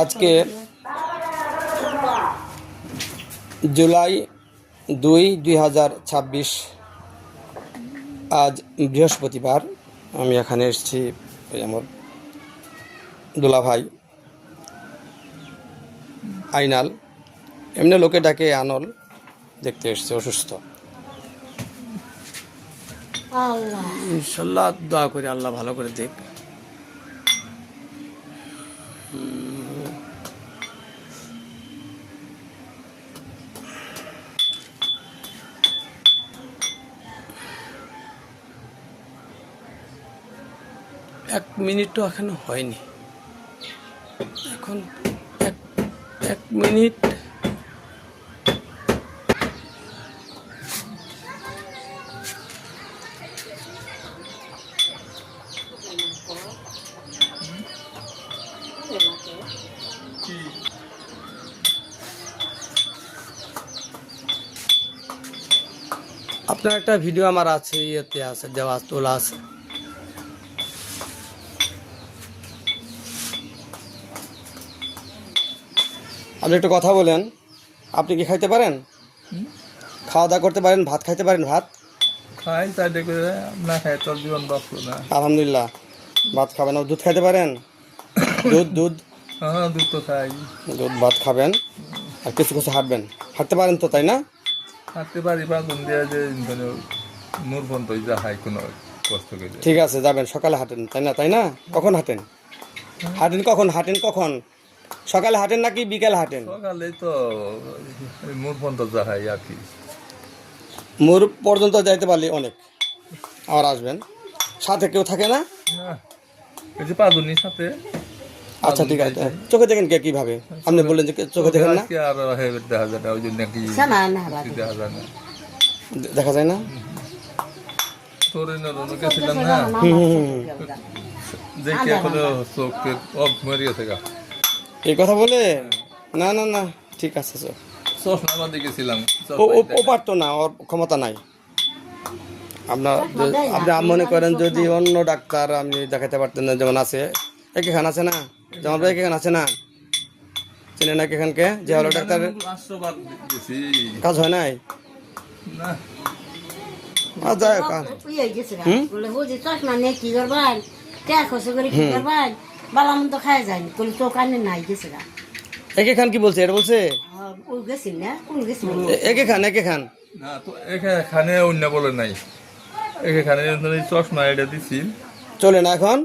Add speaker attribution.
Speaker 1: আজকে জুলাই 2, 2026 আজ বৃহস্পতিবার। আমি এখানে এসেছি আমার দুলাভাই আইনাল, এমনি লোকে ডাকে আনল, দেখতে এসছে অসুস্থ। ইনশাল্লাহ দোয়া করি আল্লাহ ভালো করে দেখ। এক মিনিটও এখনো হয়নি, এখন এক মিনিট। আপনার একটা ভিডিও আমার আছে, ইয়েতে আছে, দেওয়া তোলা আছে। আপনি একটু কথা বলেন, আপনি কি খাইতে পারেন? খাওয়া দাওয়া করতে পারেন? ভাত খাইতে পারেন? ভাত
Speaker 2: খাই, তাই দেখে না খাই তোর জীবন বাঁচলো না।
Speaker 1: আলহামদুলিল্লাহ। ভাত খাবেন? দুধ খাইতে পারেন? দুধ
Speaker 2: হ্যাঁ, দুধ তো খাই।
Speaker 1: দুধ ভাত খাবেন আর কিছু কিছু হাঁটবেন। হাঁটতে পারেন তো, তাই না?
Speaker 2: হাঁটতে পারি, বা কোন দিয়ে যে নূর বন্ধ যা খাই কোনো কষ্ট করে।
Speaker 1: ঠিক আছে, যাবেন, সকালে হাঁটেন, তাই না? কখন হাঁটেন? হাঁটেন কখন? সকালে হাঁটেন নাকি বিকালে হাঁটেন?
Speaker 2: সকালে তো নূর বন্ধ যা খাই আর কি।
Speaker 1: মোর পর্যন্ত যাইতে পারলে অনেক, আবার আসবেন। সাথে কেউ থাকে না?
Speaker 2: এই যে পাদুনির সাথে।
Speaker 1: আচ্ছা ঠিক আছে। চোখে দেখেন কে কিভাবে? আপনি বললেন যে চোখে দেখেন না?
Speaker 2: আর দেখা যায় না, ওই জন্য কি দেখা যায় না।
Speaker 1: দেখা যায় না?
Speaker 2: তোর গেছিলাম না, দেখে এখন চোখে মরিয়েছে গা।
Speaker 1: এই কথা বলে? না না না, ঠিক আছে।
Speaker 2: চশমা বাঁধে গেছিলাম।
Speaker 1: ও পারতো না, ওর ক্ষমতা নাই। আপনি মনে করেন যদি অন্য ডাক্তার আপনি দেখাতে পারতেন না, যেমন আছে এখান আছে না, যেমন এখান আছে না, চেনে না এখানকে, যে হলো ডাক্তার কাজ হয় নাই। এখান কি বলছে? এটা বলছে এখান
Speaker 2: না তো, এখানে অন্য বলে নাই। এখানে চশমা এটা দিছি,
Speaker 1: চলে না এখন।